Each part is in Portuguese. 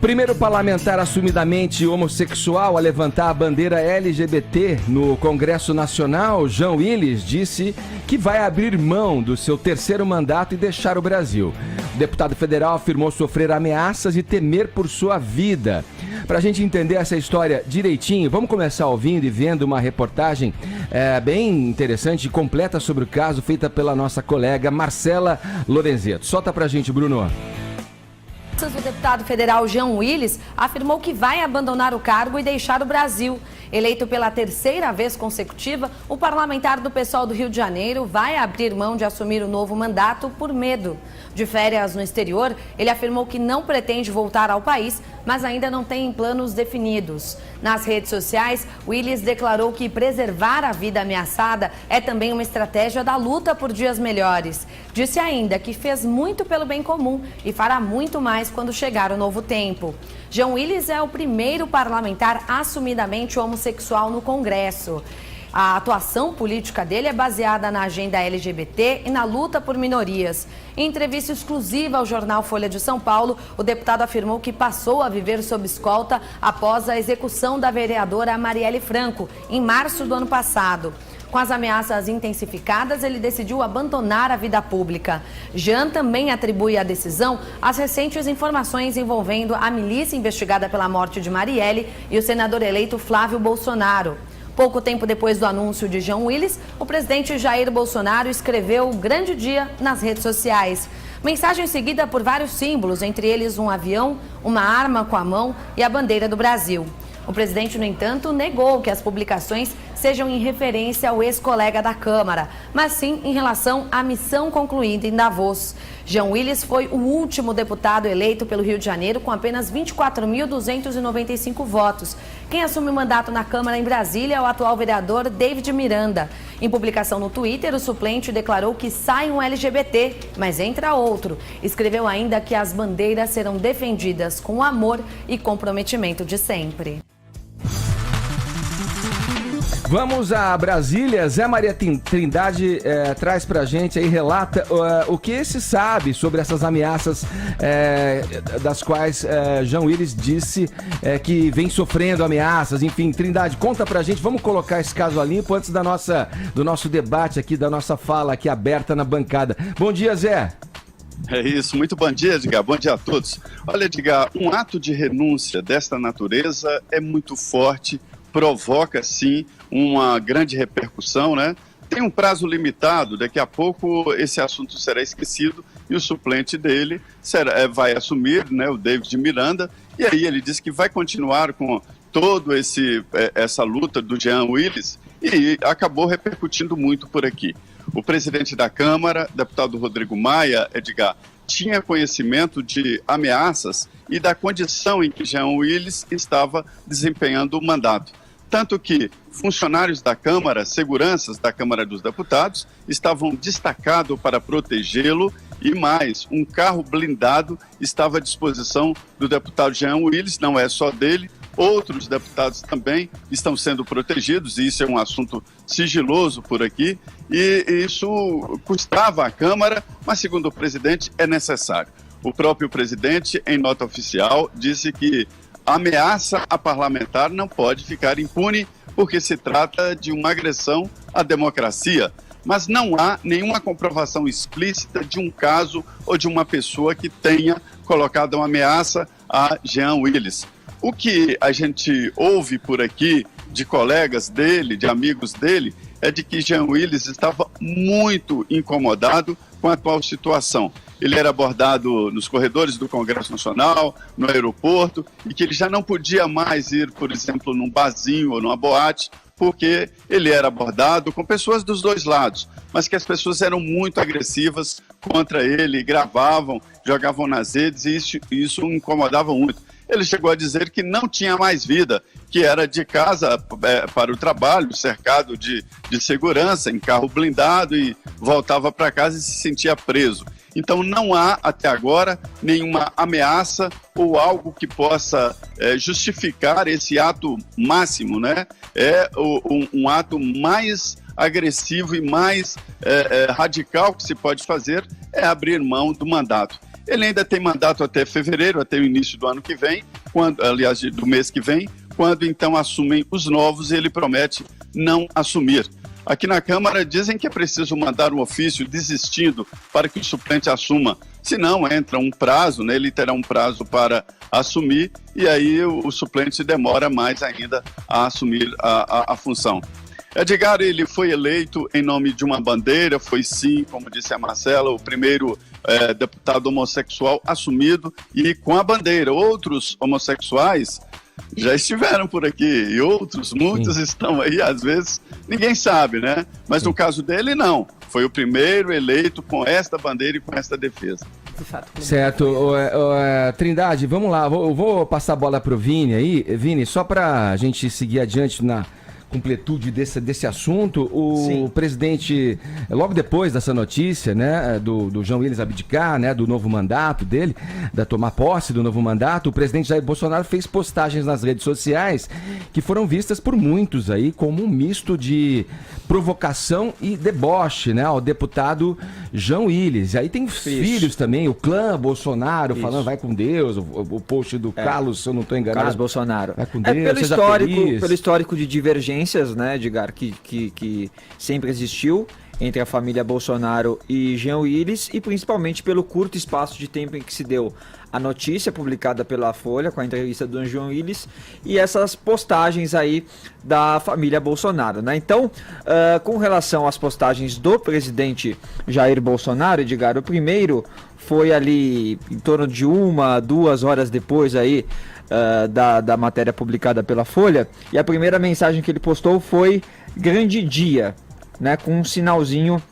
Primeiro parlamentar assumidamente homossexual a levantar a bandeira LGBT no Congresso Nacional, Jean Willis, disse que vai abrir mão do seu terceiro mandato e deixar o Brasil. O deputado federal afirmou sofrer ameaças e temer por sua vida. Para a gente entender essa história direitinho, vamos começar ouvindo e vendo uma reportagem bem interessante e completa sobre o caso, feita pela nossa colega Marcela Lorenzetto. Solta pra gente, Bruno. O deputado federal Jean Willis afirmou que vai abandonar o cargo e deixar o Brasil. Eleito pela terceira vez consecutiva, o parlamentar do PSOL do Rio de Janeiro vai abrir mão de assumir o novo mandato por medo. De férias no exterior, ele afirmou que não pretende voltar ao país, mas ainda não tem planos definidos. Nas redes sociais, Willis declarou que preservar a vida ameaçada é também uma estratégia da luta por dias melhores. Disse ainda que fez muito pelo bem comum e fará muito mais quando chegar o novo tempo. Jean Willis é o primeiro parlamentar assumidamente homossexual no Congresso. A atuação política dele é baseada na agenda LGBT e na luta por minorias. Em entrevista exclusiva ao jornal Folha de São Paulo, o deputado afirmou que passou a viver sob escolta após a execução da vereadora Marielle Franco, em março do ano passado. Com as ameaças intensificadas, ele decidiu abandonar a vida pública. Jean também atribui a decisão às recentes informações envolvendo a milícia investigada pela morte de Marielle e o senador eleito Flávio Bolsonaro. Pouco tempo depois do anúncio de Jean Willis, o presidente Jair Bolsonaro escreveu o grande dia nas redes sociais. Mensagem seguida por vários símbolos, entre eles um avião, uma arma com a mão e a bandeira do Brasil. O presidente, no entanto, negou que as publicações sejam em referência ao ex-colega da Câmara, mas sim em relação à missão concluída em Davos. Jean Willis foi o último deputado eleito pelo Rio de Janeiro com apenas 24.295 votos. Quem assume o mandato na Câmara em Brasília é o atual vereador David Miranda. Em publicação no Twitter, o suplente declarou que sai um LGBT, mas entra outro. Escreveu ainda que as bandeiras serão defendidas com amor e comprometimento de sempre. Vamos a Brasília. Zé Maria Trindade traz pra gente aí, relata o que se sabe sobre essas ameaças das quais Jean Willis disse que vem sofrendo ameaças. Enfim, Trindade, conta pra gente, vamos colocar esse caso a limpo antes do nosso debate aqui, da nossa fala aqui aberta na bancada. Bom dia, Zé. É isso, muito bom dia, Edgar, bom dia a todos. Olha, Edgar, um ato de renúncia desta natureza é muito forte, provoca sim uma grande repercussão, né? Tem um prazo limitado, daqui a pouco esse assunto será esquecido e o suplente dele vai assumir, né, o David Miranda, e aí ele disse que vai continuar com todo essa luta do Jean Willis e acabou repercutindo muito por aqui. O presidente da Câmara, deputado Rodrigo Maia, Edgar, tinha conhecimento de ameaças e da condição em que Jean Willis estava desempenhando o mandato. Tanto que funcionários da Câmara, seguranças da Câmara dos Deputados, estavam destacados para protegê-lo e mais, um carro blindado estava à disposição do deputado Jean Willis, não é só dele, outros deputados também estão sendo protegidos, e isso é um assunto sigiloso por aqui, e isso custava à Câmara, mas segundo o presidente é necessário. O próprio presidente, em nota oficial, disse que a ameaça a parlamentar não pode ficar impune porque se trata de uma agressão à democracia, mas não há nenhuma comprovação explícita de um caso ou de uma pessoa que tenha colocado uma ameaça a Jean Willis. O que a gente ouve por aqui de colegas dele, de amigos dele, é de que Jean Willis estava muito incomodado com a atual situação. Ele era abordado nos corredores do Congresso Nacional, no aeroporto, e que ele já não podia mais ir, por exemplo, num barzinho ou numa boate, porque ele era abordado com pessoas dos dois lados, mas que as pessoas eram muito agressivas contra ele, gravavam, jogavam nas redes, e isso o incomodava muito. Ele chegou a dizer que não tinha mais vida, que era de casa para o trabalho, cercado de segurança, em carro blindado, e voltava para casa e se sentia preso. Então não há, até agora, nenhuma ameaça ou algo que possa justificar esse ato máximo, né? É um ato mais agressivo e mais radical que se pode fazer é abrir mão do mandato. Ele ainda tem mandato até fevereiro, até o início do ano que vem, aliás, do mês que vem, quando então assumem os novos e ele promete não assumir. Aqui na Câmara dizem que é preciso mandar um ofício desistindo para que o suplente assuma. Se não, entra um prazo, né? Ele terá um prazo para assumir e aí o suplente demora mais ainda a assumir a função. Edgar, ele foi eleito em nome de uma bandeira, foi sim, como disse a Marcela, o primeiro deputado homossexual assumido e com a bandeira. Outros homossexuais já estiveram por aqui e muitos estão aí, às vezes ninguém sabe, né? Mas no caso dele, não. Foi o primeiro eleito com esta bandeira e com esta defesa. Certo. Trindade, vamos lá. Vou passar a bola para o Vini aí. Vini, só para a gente seguir adiante na completude desse assunto, o presidente, logo depois dessa notícia, né, do Jean Willis abdicar, né, do novo mandato dele, da tomar posse do novo mandato, o presidente Jair Bolsonaro fez postagens nas redes sociais que foram vistas por muitos aí como um misto de provocação e deboche, né, ao deputado Jean Willis. E aí tem filhos também, o clã Bolsonaro falando vai com Deus, o post do Carlos, se eu não estou enganado. Carlos Bolsonaro. Vai com Deus, pelo histórico de divergências, né, Edgar, que sempre existiu entre a família Bolsonaro e Jean Willis, e principalmente pelo curto espaço de tempo em que se deu a notícia publicada pela Folha com a entrevista do Jean Willis e essas postagens aí da família Bolsonaro, né? Então, com relação às postagens do presidente Jair Bolsonaro, Edgar, o primeiro foi ali em torno de 1-2 horas depois aí da matéria publicada pela Folha, e a primeira mensagem que ele postou foi grande dia, né, com um sinalzinho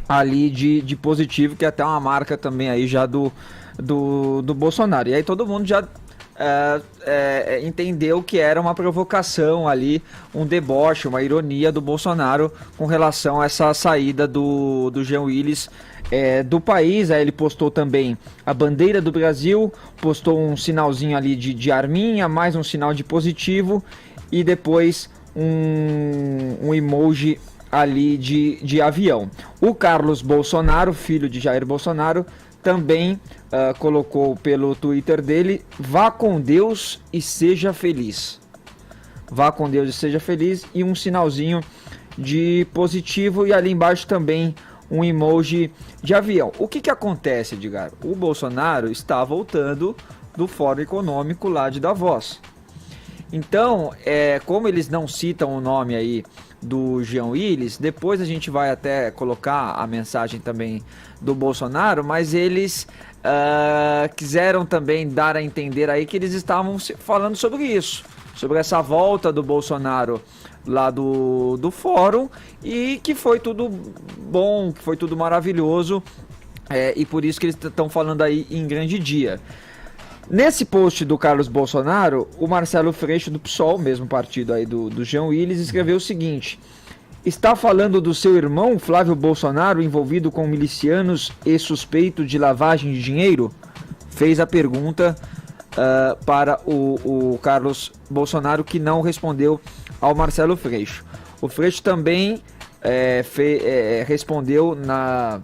ali de positivo, que é até uma marca também aí já do Bolsonaro. E aí todo mundo já entendeu que era uma provocação ali, um deboche, uma ironia do Bolsonaro com relação a essa saída do Jean Willis do país. Aí ele postou também a bandeira do Brasil, postou um sinalzinho ali de arminha, mais um sinal de positivo e depois um emoji ali de avião. O Carlos Bolsonaro, filho de Jair Bolsonaro, também colocou pelo Twitter dele: vá com Deus e seja feliz. Vá com Deus e seja feliz, e um sinalzinho de positivo, e ali embaixo também um emoji de avião. O que acontece, Edgar? O Bolsonaro está voltando do Fórum Econômico lá de Davos. Então, como eles não citam o nome aí do Jean Willis, depois a gente vai até colocar a mensagem também do Bolsonaro, mas eles quiseram também dar a entender aí que eles estavam falando sobre isso, sobre essa volta do Bolsonaro lá do fórum, e que foi tudo bom, que foi tudo maravilhoso, e por isso que eles estão falando aí em grande dia. Nesse post do Carlos Bolsonaro, o Marcelo Freixo, do PSOL, mesmo partido aí do Jean Willis, escreveu o seguinte: está falando do seu irmão Flávio Bolsonaro envolvido com milicianos e suspeito de lavagem de dinheiro? Fez a pergunta para o Carlos Bolsonaro, que não respondeu ao Marcelo Freixo. O Freixo também respondeu na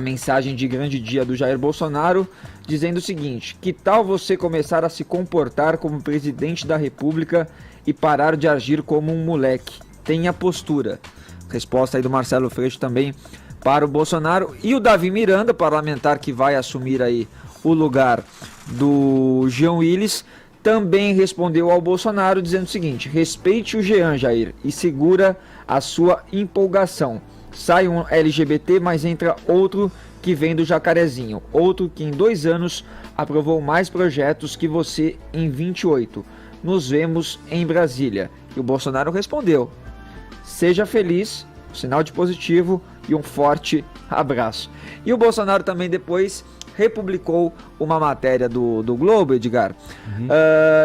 mensagem de grande dia do Jair Bolsonaro, dizendo o seguinte: que tal você começar a se comportar como presidente da República e parar de agir como um moleque? Tenha postura. Resposta aí do Marcelo Freixo também para o Bolsonaro. E o Davi Miranda, parlamentar que vai assumir aí o lugar do Jean Willis, também respondeu ao Bolsonaro dizendo o seguinte: respeite o Jean, Jair, e segura a sua empolgação. Sai um LGBT, mas entra outro que vem do Jacarezinho, outro que em 2 anos aprovou mais projetos que você em 28. Nos vemos em Brasília. E o Bolsonaro respondeu: seja feliz, sinal de positivo e um forte abraço. E o Bolsonaro também depois republicou uma matéria do Globo, Edgar,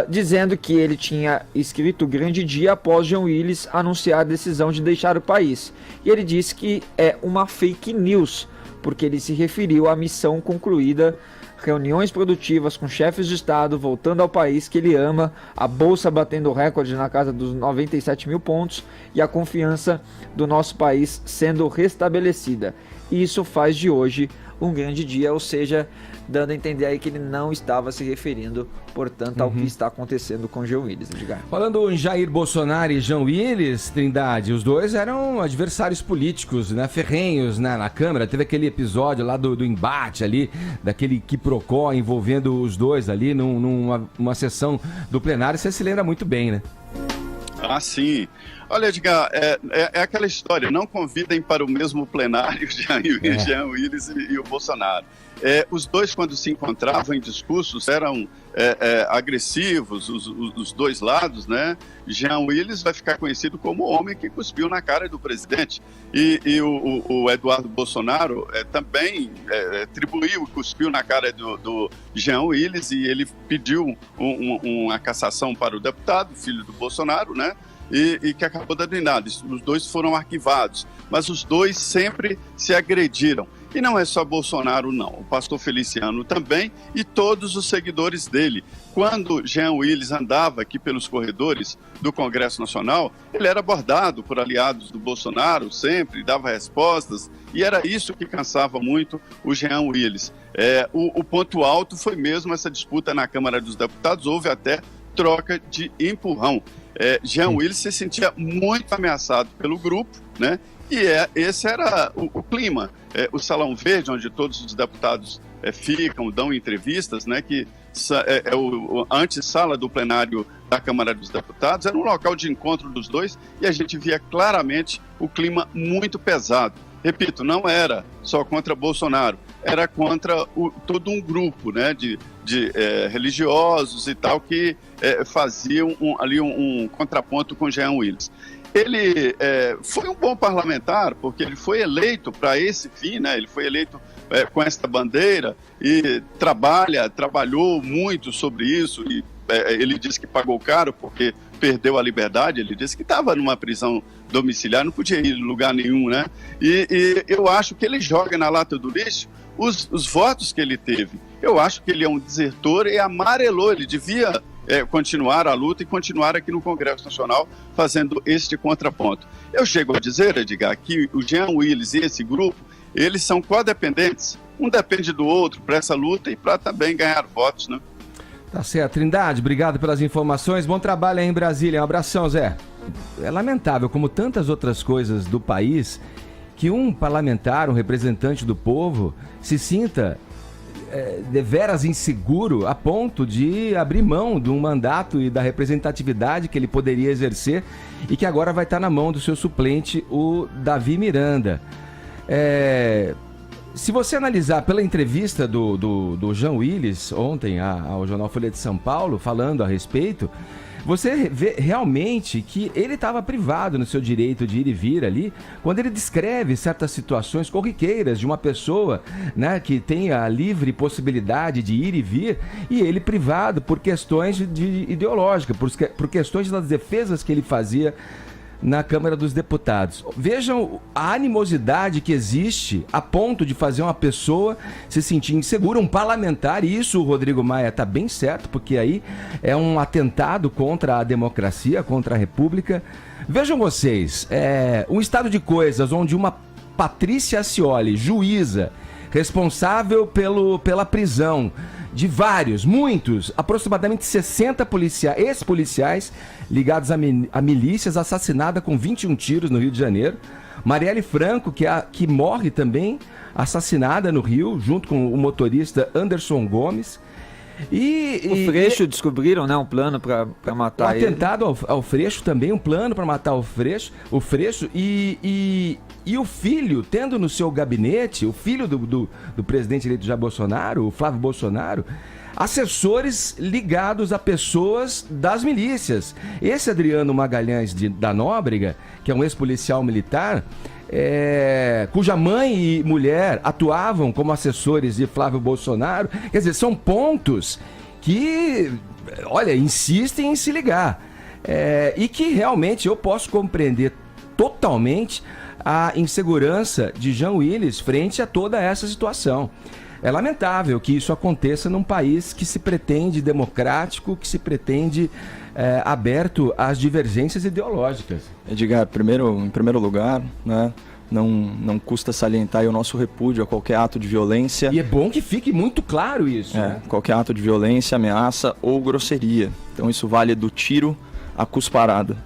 dizendo que ele tinha escrito grande dia após Jean Willis anunciar a decisão de deixar o país. E ele disse que é uma fake news, porque ele se referiu à missão concluída, reuniões produtivas com chefes de Estado, voltando ao país que ele ama, a Bolsa batendo recorde na casa dos 97 mil pontos e a confiança do nosso país sendo restabelecida. E isso faz de hoje um grande dia, ou seja, dando a entender aí que ele não estava se referindo, portanto, ao que está acontecendo com Jean Willis, Edgar. Falando em Jair Bolsonaro e Jean Willis, Trindade, os dois eram adversários políticos, né, ferrenhos, né, na Câmara. Teve aquele episódio lá do embate ali, daquele quiprocó envolvendo os dois ali numa sessão do plenário. Você se lembra muito bem, né? Ah, sim. Olha, Edgar, é aquela história, não convidem para o mesmo plenário Jean Willis e o Bolsonaro. Os dois, quando se encontravam em discursos, eram agressivos, os dois lados, né? Jean Willis vai ficar conhecido como o homem que cuspiu na cara do presidente. E o Eduardo Bolsonaro também atribuiu, cuspiu na cara do Jean Willis, e ele pediu uma cassação para o deputado, filho do Bolsonaro, né? E que acabou dando em nada. Os dois foram arquivados, mas os dois sempre se agrediram. E não é só Bolsonaro, não. O pastor Feliciano também e todos os seguidores dele. Quando Jean Willis andava aqui pelos corredores do Congresso Nacional, ele era abordado por aliados do Bolsonaro sempre, dava respostas, e era isso que cansava muito o Jean Willis. O ponto alto foi mesmo essa disputa na Câmara dos Deputados, houve até troca de empurrão. Jean Willis se sentia muito ameaçado pelo grupo, né? E esse era o clima. O Salão Verde, onde todos os deputados ficam, dão entrevistas, né? Que a antessala do plenário da Câmara dos Deputados, era um local de encontro dos dois, e a gente via claramente o clima muito pesado. Repito, não era só contra Bolsonaro, era contra todo um grupo, né, de religiosos e tal, que faziam ali um contraponto com Jean Willis. Ele foi um bom parlamentar, porque ele foi eleito para esse fim, né? Ele foi eleito com esta bandeira e trabalhou muito sobre isso, e ele disse que pagou caro porque perdeu a liberdade. Ele disse que estava numa prisão domiciliar, não podia ir em lugar nenhum, né? E eu acho que ele joga na lata do lixo os votos que ele teve. Eu acho que ele é um desertor e amarelou. Ele devia continuar a luta e continuar aqui no Congresso Nacional fazendo este contraponto. Eu chego a dizer, Edgar, que o Jean Willis e esse grupo, eles são codependentes. Um depende do outro para essa luta e para também ganhar votos, né? Tá certo. Trindade, obrigado pelas informações. Bom trabalho aí em Brasília. Um abração, Zé. É lamentável, como tantas outras coisas do país, que um parlamentar, um representante do povo, se sinta deveras inseguro a ponto de abrir mão de um mandato e da representatividade que ele poderia exercer, e que agora vai estar na mão do seu suplente, o Davi Miranda. Se você analisar pela entrevista do Jean Willis ontem ao jornal Folha de São Paulo, falando a respeito, você vê realmente que ele estava privado no seu direito de ir e vir ali, quando ele descreve certas situações corriqueiras de uma pessoa, né, que tem a livre possibilidade de ir e vir, e ele privado por questões ideológicas, por questões das defesas que ele fazia na Câmara dos Deputados. Vejam a animosidade que existe a ponto de fazer uma pessoa se sentir insegura, um parlamentar, e isso o Rodrigo Maia está bem certo, porque aí é um atentado contra a democracia, contra a República. Vejam vocês, um estado de coisas onde uma Patrícia Ascioli, juíza, responsável pela prisão de muitos, aproximadamente 60 ex-policiais ligados a milícias, assassinada com 21 tiros no Rio de Janeiro. Marielle Franco, que morre também, assassinada no Rio, junto com o motorista Anderson Gomes. O Freixo descobriram, né, um plano para matar ele. Atentado ao Freixo também, um plano para matar o Freixo, e o filho, tendo no seu gabinete, o filho do presidente eleito Jair Bolsonaro, o Flávio Bolsonaro, assessores ligados a pessoas das milícias. Esse Adriano Magalhães da Nóbrega, que é um ex-policial militar, cuja mãe e mulher atuavam como assessores de Flávio Bolsonaro. Quer dizer, são pontos que, olha, insistem em se ligar. E que realmente eu posso compreender totalmente a insegurança de Jean Willis frente a toda essa situação. É lamentável que isso aconteça num país que se pretende democrático, que se pretende aberto às divergências ideológicas. Edgar, em primeiro lugar, né, Não custa salientar aí o nosso repúdio a qualquer ato de violência. E é bom que fique muito claro isso, né? Qualquer ato de violência, ameaça ou grosseria. Então isso vale do tiro à cusparada.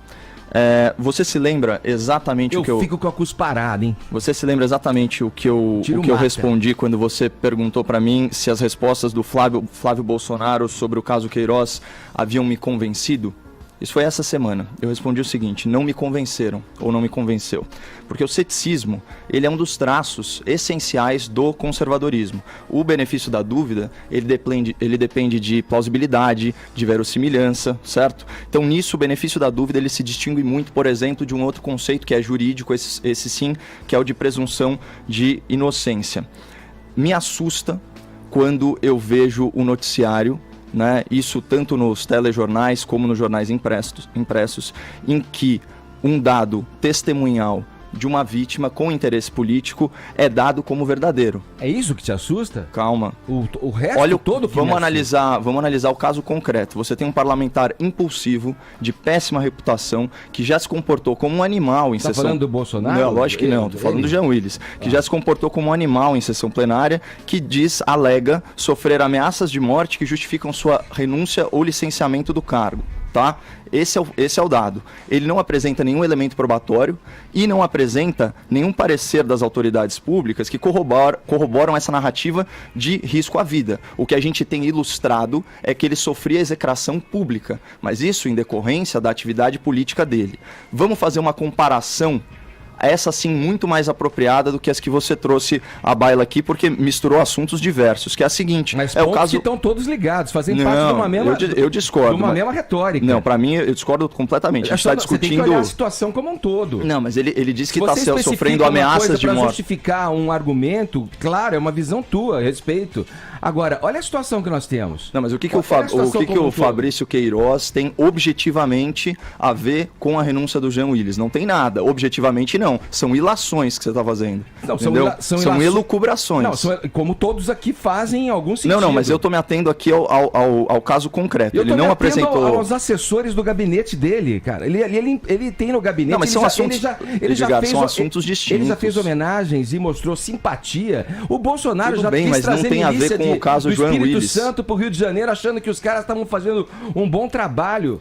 Você se lembra exatamente o que eu... Eu fico com a cusparada, hein? Você se lembra exatamente o que eu respondi quando você perguntou para mim se as respostas do Flávio Bolsonaro sobre o caso Queiroz haviam me convencido? Isso foi essa semana. Eu respondi o seguinte: não me convenceram, ou não me convenceu. Porque o ceticismo, ele é um dos traços essenciais do conservadorismo. O benefício da dúvida, ele depende de plausibilidade, de verossimilhança, certo? Então nisso o benefício da dúvida, ele se distingue muito, por exemplo, de um outro conceito que é jurídico, esse sim, que é o de presunção de inocência. Me assusta quando eu vejo o noticiário, né, isso tanto nos telejornais como nos jornais impressos, em que um dado testemunhal de uma vítima com interesse político é dado como verdadeiro. É isso que te assusta? Calma. O resto Olha, todo que vamos analisar o caso concreto. Você tem um parlamentar impulsivo, de péssima reputação, que já se comportou como um animal em sessão... Tá falando do Bolsonaro? Não, lógico que não. Tô falando do Jean Willis, que já se comportou como um animal em sessão plenária, que alega sofrer ameaças de morte que justificam sua renúncia ou licenciamento do cargo. Tá? Esse é o dado. Ele não apresenta nenhum elemento probatório e não apresenta nenhum parecer das autoridades públicas que corroboram essa narrativa de risco à vida. O que a gente tem ilustrado é que ele sofria execração pública, mas isso em decorrência da atividade política dele. Vamos fazer uma comparação, essa sim muito mais apropriada do que as que você trouxe à baila aqui, porque misturou assuntos diversos, que é a seguinte... Mas o caso que estão todos ligados, fazem parte de uma mesma... Eu discordo. De uma mesma retórica. Não, para mim, eu discordo completamente. A gente está discutindo... Você tem que olhar a situação como um todo. Não, mas ele disse que está sofrendo ameaças de morte. Para justificar um argumento, claro, é uma visão tua, respeito. Agora, olha a situação que nós temos. Não, mas o que o Fabrício Queiroz tem objetivamente a ver com a renúncia do Jean Willis? Não tem nada. Objetivamente, não. São ilações que você está fazendo. Não, são elucubrações. Não, como todos aqui fazem em algum sentido. Não, mas eu estou me atendo aqui ao caso concreto. Ele não apresentou... aos assessores do gabinete dele, cara. Ele tem no gabinete... Não, mas são assuntos... são assuntos distintos. Ele já fez homenagens e mostrou simpatia. O Bolsonaro Tudo já bem, quis mas trazer não tem a ver com o caso do Jean Espírito Willis. Santo pro Rio de Janeiro, achando que os caras estavam fazendo um bom trabalho.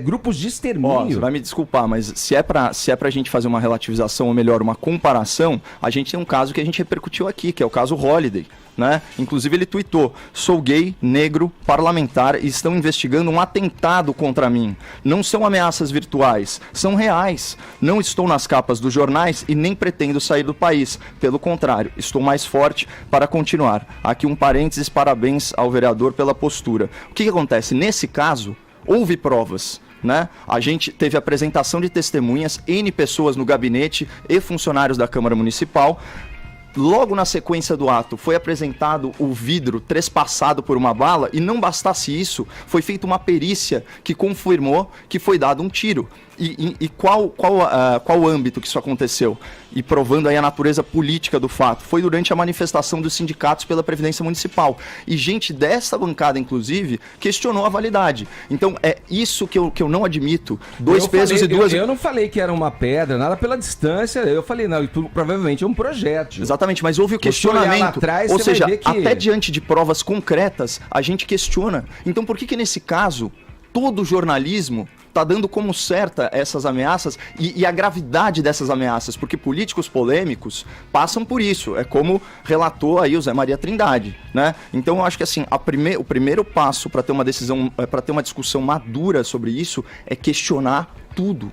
Grupos de extermínio. Você vai me desculpar, mas se é pra gente fazer uma relativização, ou melhor, uma comparação, a gente tem um caso que a gente repercutiu aqui, que é o caso Holliday, né? Inclusive ele tweetou: sou gay, negro, parlamentar e estão investigando um atentado contra mim. Não são ameaças virtuais, são reais. Não estou nas capas dos jornais e nem pretendo sair do país. Pelo contrário, estou mais forte para continuar. Aqui um parênteses, parabéns ao vereador pela postura. O que acontece? Nesse caso, houve provas. Né? A gente teve apresentação de testemunhas, N pessoas no gabinete e funcionários da Câmara Municipal. Logo na sequência do ato, foi apresentado o vidro trespassado por uma bala e não bastasse isso, foi feita uma perícia que confirmou que foi dado um tiro. E qual o âmbito que isso aconteceu? E provando aí a natureza política do fato. Foi durante a manifestação dos sindicatos pela Previdência Municipal. E gente dessa bancada, inclusive, questionou a validade. Então, é isso que eu não admito. Eu não falei que era uma pedra, nada pela distância. Eu falei, não, provavelmente é um projétil. Exatamente, mas houve o questionamento. Ou seja, até diante de provas concretas, a gente questiona. Então, por que nesse caso, todo o jornalismo está dando como certa essas ameaças e a gravidade dessas ameaças, porque políticos polêmicos passam por isso, é como relatou aí o Zé Maria Trindade, né? Então eu acho que assim, o primeiro passo para ter uma decisão, para ter uma discussão madura sobre isso é questionar tudo.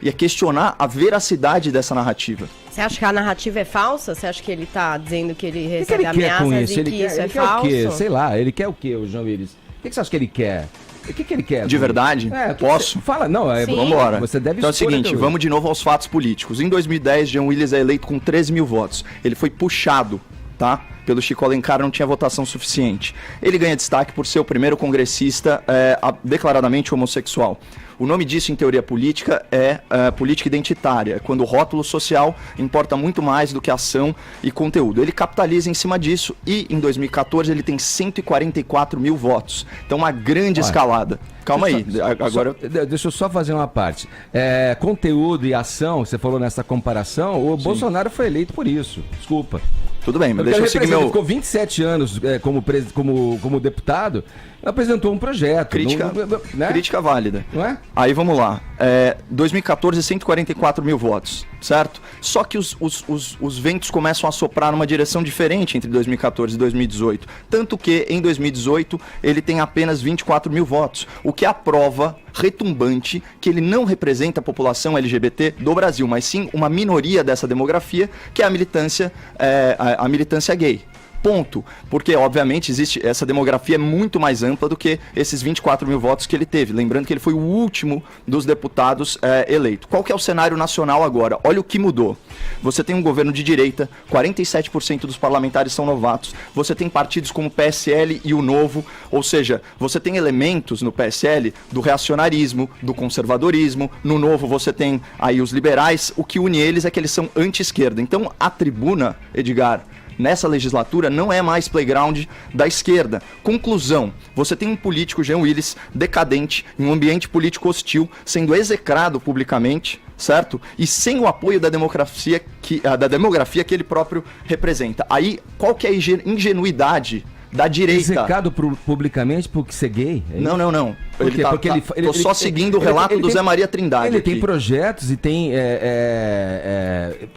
E é questionar a veracidade dessa narrativa. Você acha que a narrativa é falsa? Você acha que ele está dizendo que ele recebe ameaças e que isso é falso? Ele quer o quê? Sei lá, ele quer o quê, o Jean Willis? O que você acha que ele quer? O que ele quer? De verdade? Posso? Fala, não, vamos embora. Você deve então é o seguinte, vamos de novo aos fatos políticos. Em 2010, Jean Willis é eleito com 13 mil votos. Ele foi puxado tá? Pelo Chico Alencar não tinha votação suficiente. Ele ganha destaque por ser o primeiro congressista declaradamente homossexual. O nome disso em teoria política é política identitária, quando o rótulo social importa muito mais do que ação e conteúdo. Ele capitaliza em cima disso e em 2014 ele tem 144 mil votos. Então uma grande escalada. Calma aí, agora... Deixa eu só fazer uma parte. Conteúdo e ação, você falou nessa comparação, o Bolsonaro foi eleito por isso. Desculpa. Tudo bem, mas deixa eu seguir meu... Ele ficou 27 anos como deputado, apresentou um projeto. Crítica válida. Não é? Aí vamos lá. 2014, 144 mil votos, certo? Só que os ventos começam a soprar numa direção diferente entre 2014 e 2018. Tanto que, em 2018, ele tem apenas 24 mil votos. O que é a prova retumbante que ele não representa a população LGBT do Brasil, mas sim uma minoria dessa demografia, que é a militância gay. Ponto. Porque, obviamente, existe essa demografia muito mais ampla do que esses 24 mil votos que ele teve. Lembrando que ele foi o último dos deputados eleito. Qual que é o cenário nacional agora? Olha o que mudou. Você tem um governo de direita, 47% dos parlamentares são novatos. Você tem partidos como o PSL e o Novo, ou seja, você tem elementos no PSL do reacionarismo, do conservadorismo. No Novo você tem aí os liberais. O que une eles é que eles são anti-esquerda. Então, a tribuna, Edgar, nessa legislatura não é mais playground da esquerda. Conclusão, você tem um político, Jean Willis, decadente, em um ambiente político hostil, sendo execrado publicamente, certo? E sem o apoio da demografia que ele próprio representa. Aí, qual que é a ingenuidade da direita? Execrado publicamente por ser gay? Não. Tô só seguindo o relato do Zé Maria Trindade. Ele aqui. tem projetos e tem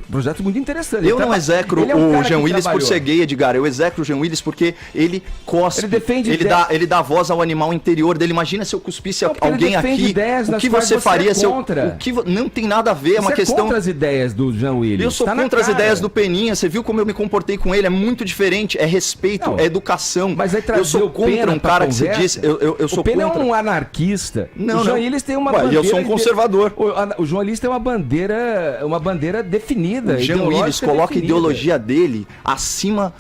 projetos muito interessantes. Eu não execro o Jean Willis por ser gay, Edgar. Eu execro o Jean Willis porque ele cospe. Ele defende ele dá voz ao animal interior dele. Imagina se eu cuspisse alguém aqui. O que você faria se eu... Não tem nada a ver, é uma questão... contra as ideias do Jean Willis. Eu sou contra as ideias do Peninha. Você viu como eu me comportei com ele? É muito diferente. É respeito, é educação. Mas aí trazer eu sou contra um cara que se diz... Eu sou contra... é um anarquista. Não, o Jean Willis tem uma bandeira... Eu sou um conservador. O Jean Willis tem uma bandeira definida. O Jean Willis coloca a ideologia dele acima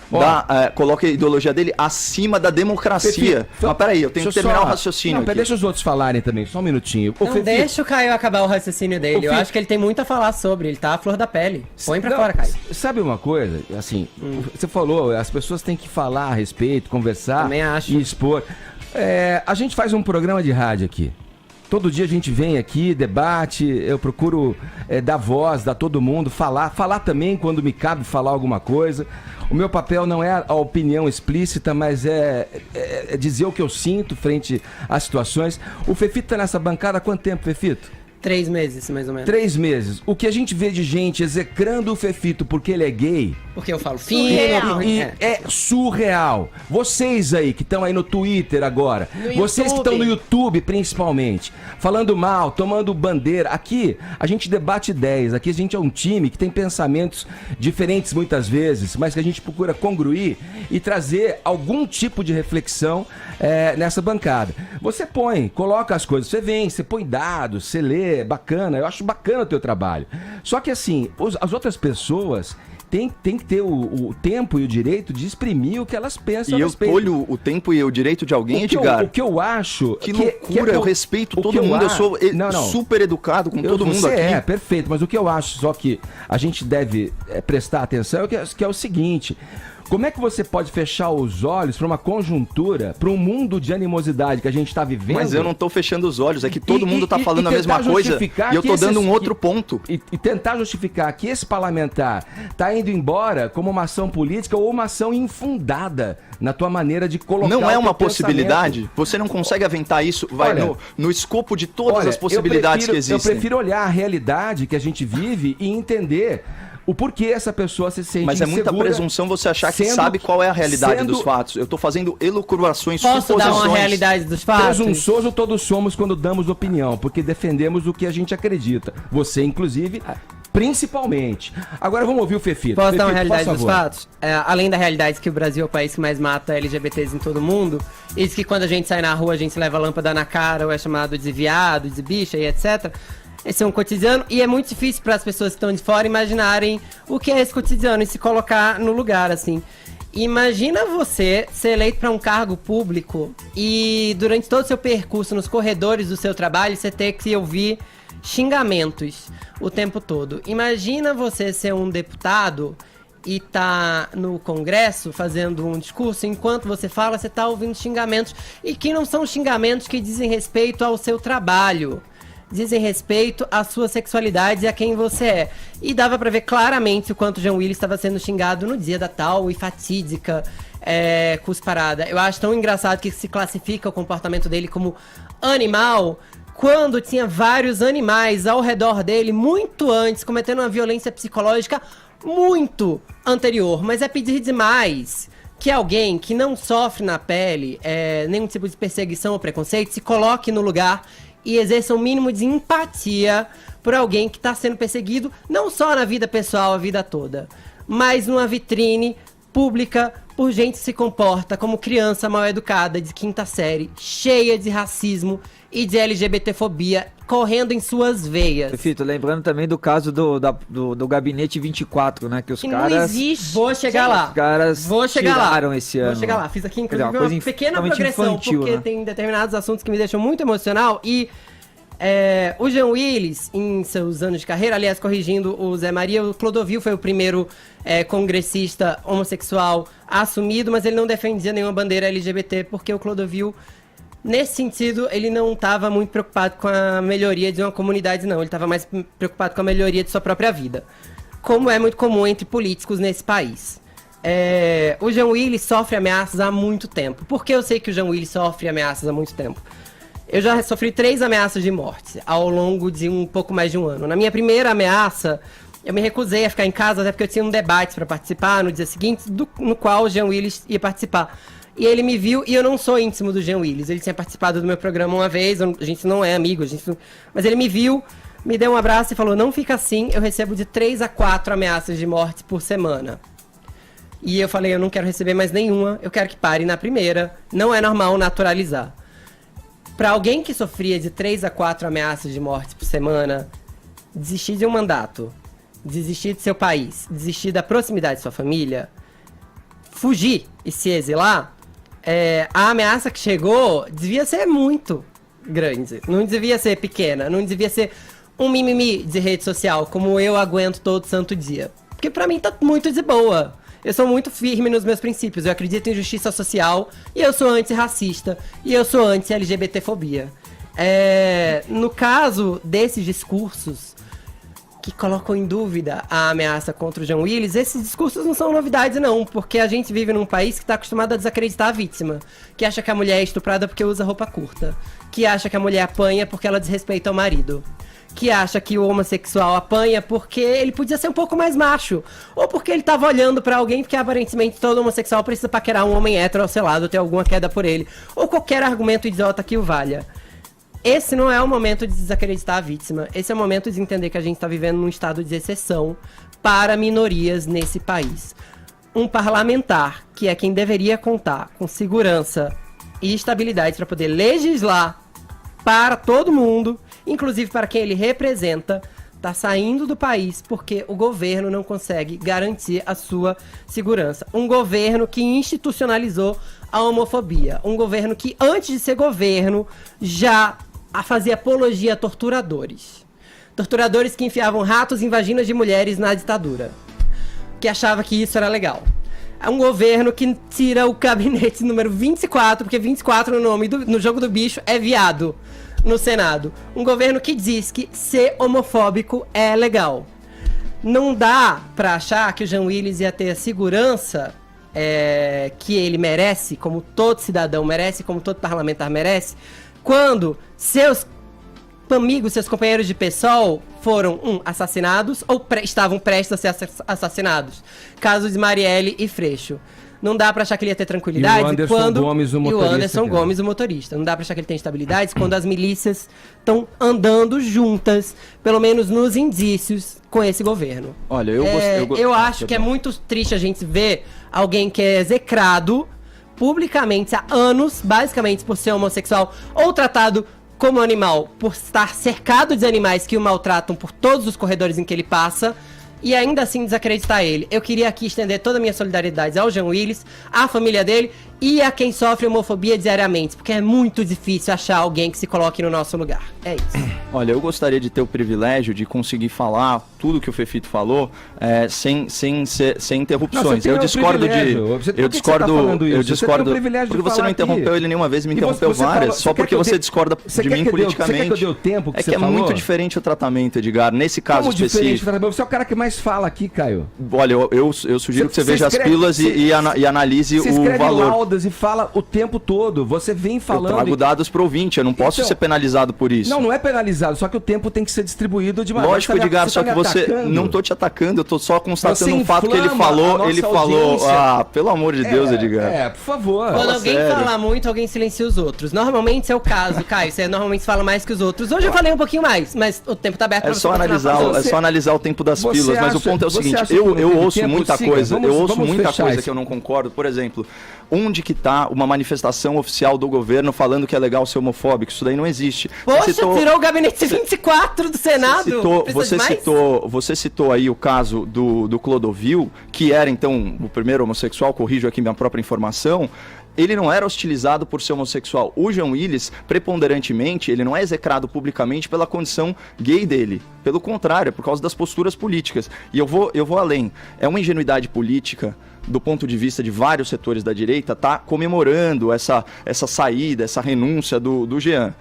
da democracia. Mas peraí, eu tenho que terminar o raciocínio aqui. Deixa os outros falarem também, só um minutinho. Deixa o Caio acabar o raciocínio dele. Eu acho que ele tem muito a falar sobre. Ele tá à flor da pele. Põe pra fora, Caio. Sabe uma coisa? Assim, você falou, as pessoas têm que falar a respeito, conversar e expor. A gente faz um programa de rádio aqui. Todo dia a gente vem aqui, debate, eu procuro dar voz, dar todo mundo, falar também quando me cabe falar alguma coisa. O meu papel não é a opinião explícita, mas é dizer o que eu sinto frente às situações. O Fefito tá nessa bancada há quanto tempo, Fefito? 3 meses, mais ou menos. 3 meses. O que a gente vê de gente execrando o Fefito porque ele é gay... Porque eu falo fino. É surreal. Vocês aí que estão aí no Twitter agora, vocês que estão no YouTube principalmente, falando mal, tomando bandeira. Aqui a gente debate ideias, aqui a gente é um time que tem pensamentos diferentes muitas vezes, mas que a gente procura congruir e trazer algum tipo de reflexão nessa bancada. Você coloca as coisas, você vem, você põe dados, você lê, bacana, eu acho bacana o teu trabalho. Só que assim, as outras pessoas... Tem que ter o tempo e o direito de exprimir o que elas pensam. E eu tolho o tempo e o direito de alguém, Edgar? O que eu acho... Que loucura, eu respeito todo mundo, eu sou super educado com todo mundo aqui. Perfeito, mas o que eu acho só que a gente deve prestar atenção que é o seguinte... Como é que você pode fechar os olhos para uma conjuntura, para um mundo de animosidade que a gente está vivendo? Mas eu não estou fechando os olhos, é que todo mundo está falando a mesma coisa e eu estou dando um outro ponto. E tentar justificar que esse parlamentar está indo embora como uma ação política ou uma ação infundada na tua maneira de colocar Não é uma possibilidade? Você não consegue aventar isso no escopo de todas as possibilidades que existem? Eu prefiro olhar a realidade que a gente vive e entender... O porquê essa pessoa se sente Mas é muita presunção você achar que sabe qual é a realidade dos fatos. Eu estou fazendo elucubrações, suposições. Posso dar uma realidade dos fatos? Presunçoso todos somos quando damos opinião, porque defendemos o que a gente acredita. Você, inclusive, principalmente. Agora vamos ouvir o Fefito. Posso dar uma realidade dos fatos? Além da realidade que o Brasil é o país que mais mata LGBTs em todo o mundo, e que quando a gente sai na rua a gente leva lâmpada na cara ou é chamado de viado, de bicha e etc., Esse é um cotidiano e é muito difícil para as pessoas que estão de fora imaginarem o que é esse cotidiano e se colocar no lugar, assim. Imagina você ser eleito para um cargo público e durante todo o seu percurso nos corredores do seu trabalho você ter que ouvir xingamentos o tempo todo. Imagina você ser um deputado e tá no Congresso fazendo um discurso, enquanto você fala, você tá ouvindo xingamentos, e que não são xingamentos que dizem respeito ao seu trabalho, dizem respeito à sua sexualidade e a quem você é. E dava pra ver claramente o quanto o Jean Willis estava sendo xingado no dia da tal e fatídica cusparada. Eu acho tão engraçado que se classifica o comportamento dele como animal, quando tinha vários animais ao redor dele, muito antes, cometendo uma violência psicológica muito anterior. Mas é pedir demais que alguém que não sofre na pele nenhum tipo de perseguição ou preconceito se coloque no lugar e exerça um mínimo de empatia por alguém que está sendo perseguido, não só na vida pessoal a vida toda, mas numa vitrine pública por gente que se comporta como criança mal educada de quinta série, cheia de racismo e de LGBTfobia correndo em suas veias. Fito, lembrando também do caso do Gabinete 24, né? Que os caras... Não existe. Vou chegar lá. Os caras tiraram esse ano. Vou chegar lá. Fiz aqui, inclusive, uma uma pequena progressão, infantil, porque né? tem determinados assuntos que me deixam muito emocional. E o Jean Willis, em seus anos de carreira, aliás, corrigindo o Zé Maria, o Clodovil foi o primeiro congressista homossexual assumido, mas ele não defendia nenhuma bandeira LGBT, porque o Clodovil... Nesse sentido, ele não estava muito preocupado com a melhoria de uma comunidade, não. Ele estava mais preocupado com a melhoria de sua própria vida. Como é muito comum entre políticos nesse país. O Jean Willis sofre ameaças há muito tempo. Por que eu sei que o Jean Willis sofre ameaças há muito tempo? Eu já sofri 3 ameaças de morte ao longo de um pouco mais de um ano. Na minha primeira ameaça, eu me recusei a ficar em casa, até porque eu tinha um debate para participar no dia seguinte, no qual o Jean Willis ia participar. E ele me viu, e eu não sou íntimo do Jean Willis. Ele tinha participado do meu programa uma vez, a gente não é amigo, mas ele me viu, me deu um abraço e falou, não fica assim, eu recebo de 3 a 4 ameaças de morte por semana. E eu falei, eu não quero receber mais nenhuma, eu quero que pare na primeira, não é normal naturalizar. Para alguém que sofria de 3 a 4 ameaças de morte por semana, desistir de um mandato, desistir de seu país, desistir da proximidade de sua família, fugir e se exilar, a ameaça que chegou devia ser muito grande, não devia ser pequena, não devia ser um mimimi de rede social, como eu aguento todo santo dia. Porque pra mim tá muito de boa. Eu sou muito firme nos meus princípios, eu acredito em justiça social, e eu sou antirracista, e eu sou anti-LGBTfobia. No caso desses discursos que colocam em dúvida a ameaça contra o Jean Willis, esses discursos não são novidades não, porque a gente vive num país que está acostumado a desacreditar a vítima, que acha que a mulher é estuprada porque usa roupa curta, que acha que a mulher apanha porque ela desrespeita o marido, que acha que o homossexual apanha porque ele podia ser um pouco mais macho, ou porque ele estava olhando para alguém, porque aparentemente todo homossexual precisa paquerar um homem hétero ao seu lado, ter alguma queda por ele, ou qualquer argumento idiota que o valha. Esse não é o momento de desacreditar a vítima. Esse é o momento de entender que a gente está vivendo num estado de exceção para minorias nesse país. Um parlamentar, que é quem deveria contar com segurança e estabilidade para poder legislar para todo mundo, inclusive para quem ele representa, está saindo do país porque o governo não consegue garantir a sua segurança. Um governo que institucionalizou a homofobia. Um governo que, antes de ser governo, já fazia apologia a torturadores. Torturadores que enfiavam ratos em vaginas de mulheres na ditadura. Que achava que isso era legal. É um governo que tira o gabinete número 24, porque 24 no jogo do bicho é viado, no Senado. Um governo que diz que ser homofóbico é legal. Não dá pra achar que o Jean Willis ia ter a segurança que ele merece, como todo cidadão merece, como todo parlamentar merece, quando seus amigos, seus companheiros de PSOL foram, assassinados ou estavam prestes a ser assassinados. Caso de Marielle e Freixo. Não dá pra achar que ele ia ter tranquilidade e o Anderson Gomes, o motorista. E o Anderson Gomes, o motorista. Não dá pra achar que ele tem estabilidade quando as milícias estão andando juntas, pelo menos nos indícios, com esse governo. Olha, eu acho que é muito triste a gente ver alguém que é execrado publicamente há anos, basicamente por ser homossexual, ou tratado como animal, por estar cercado de animais que o maltratam por todos os corredores em que ele passa, e ainda assim desacreditar ele. Eu queria aqui estender toda a minha solidariedade ao Jean Willis, à família dele e a quem sofre homofobia diariamente, porque é muito difícil achar alguém que se coloque no nosso lugar. É isso. Olha, eu gostaria de ter o privilégio de conseguir falar tudo que o Fefito falou sem interrupções. Não, eu discordo porque você não interrompeu ele nenhuma vez, me interrompeu várias, só porque você discorda de mim politicamente. Você quer que eu dê o tempo que você falou? É muito diferente o tratamento, Edgar, nesse caso específico. Você é o cara que mais fala aqui, Caio. Olha, eu sugiro que você veja as pílulas e analise o valor. E fala o tempo todo. Você vem falando. Eu trago dados pro ouvinte, eu não posso ser penalizado por isso. Não é penalizado, só que o tempo tem que ser distribuído de maneira. Lógico, Edgar, só que você não tô te atacando, eu tô só constatando um fato que ele falou. Pelo amor de Deus, Edgar. Por favor. Quando alguém fala muito, alguém silencia os outros. Normalmente esse é o caso, Caio. Você normalmente fala mais que os outros. Hoje eu falei um pouquinho mais, mas o tempo tá aberto pra você. É só analisar o tempo das pílulas, mas o ponto é o seguinte, eu ouço muita coisa, que eu não concordo. Por exemplo, onde que tá uma manifestação oficial do governo falando que é legal ser homofóbico? Isso daí não existe. Poxa, tirou o gabinete 24 do Senado. Você citou aí o caso do Clodovil, que era então o primeiro homossexual, corrijo aqui minha própria informação. Ele não era hostilizado por ser homossexual. O Jean Willis, preponderantemente, ele não é execrado publicamente pela condição gay dele. Pelo contrário, é por causa das posturas políticas. E eu vou além. É uma ingenuidade política, do ponto de vista de vários setores da direita, tá comemorando essa saída, essa renúncia do Jean.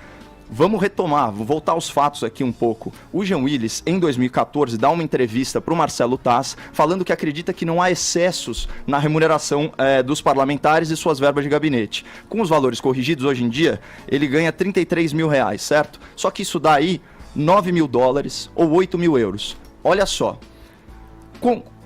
Vamos retomar, vou voltar aos fatos aqui um pouco. O Jean Willis, em 2014, dá uma entrevista para o Marcelo Taz, falando que acredita que não há excessos na remuneração dos parlamentares e suas verbas de gabinete. Com os valores corrigidos, hoje em dia, ele ganha R$33 mil, certo? Só que isso dá aí $9 mil ou 8 mil euros. Olha só.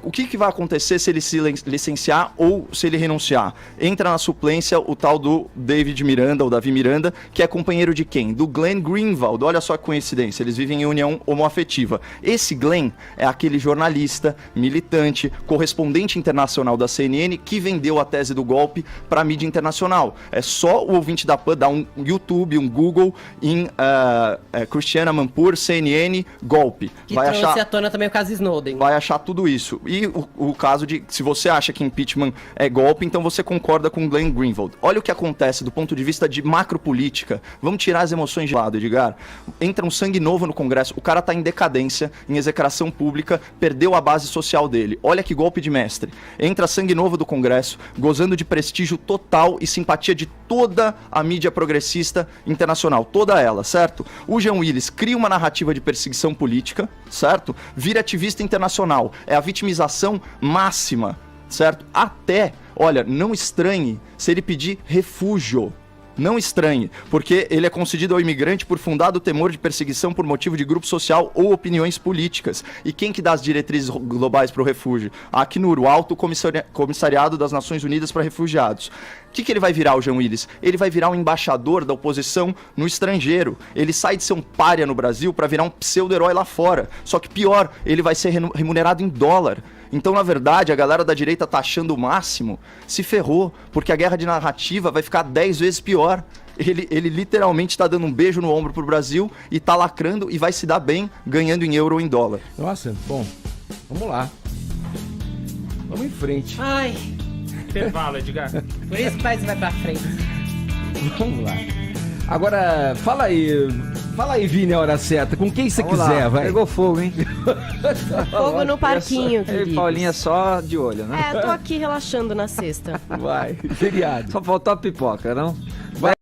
O que vai acontecer se ele se licenciar ou se ele renunciar? Entra na suplência o tal do Davi Miranda, que é companheiro de quem? Do Glenn Greenwald. Olha só que coincidência, eles vivem em união homoafetiva. Esse Glenn é aquele jornalista, militante, correspondente internacional da CNN que vendeu a tese do golpe para a mídia internacional. É só o ouvinte da PAN dar um YouTube, um Google em Christiane Amanpour, CNN, golpe. Que trouxe à tona também o caso Snowden. Vai achar tudo isso. E o caso de, se você acha que impeachment é golpe, então você concorda com Glenn Greenwald. Olha o que acontece do ponto de vista de macropolítica. Vamos tirar as emoções de lado, Edgar. Entra um sangue novo no Congresso, o cara tá em decadência, em execração pública, perdeu a base social dele. Olha que golpe de mestre. Entra sangue novo do Congresso, gozando de prestígio total e simpatia de toda a mídia progressista internacional, toda ela, certo? O Jean Willis cria uma narrativa de perseguição política, certo? Vira ativista internacional, é a vitimização máxima, certo? Até, olha, não estranhe se ele pedir refúgio. Não estranhe, porque ele é concedido ao imigrante por fundado temor de perseguição por motivo de grupo social ou opiniões políticas. E quem que dá as diretrizes globais para o refúgio? A Acnur, o Alto Comissariado das Nações Unidas para Refugiados. O que ele vai virar, o Jean Willis? Ele vai virar um embaixador da oposição no estrangeiro. Ele sai de ser um pária no Brasil para virar um pseudo-herói lá fora. Só que pior, ele vai ser remunerado em dólar. Então, na verdade, a galera da direita tá achando o máximo, se ferrou, porque a guerra de narrativa vai ficar 10 vezes pior. Ele literalmente tá dando um beijo no ombro pro Brasil e tá lacrando e vai se dar bem ganhando em euro ou em dólar. Nossa, bom, vamos lá. Vamos em frente. Ai, intervalo, Edgar. Por isso que o país vai pra frente. Vamos lá. Agora, fala aí, Vini, a hora certa. Com quem você quiser, vai. Pegou fogo, hein? Fogo no parquinho, querido. Paulinha só de olho, né? Eu tô aqui relaxando na sexta. Vai, feriado. Só faltou a pipoca, não? Vai.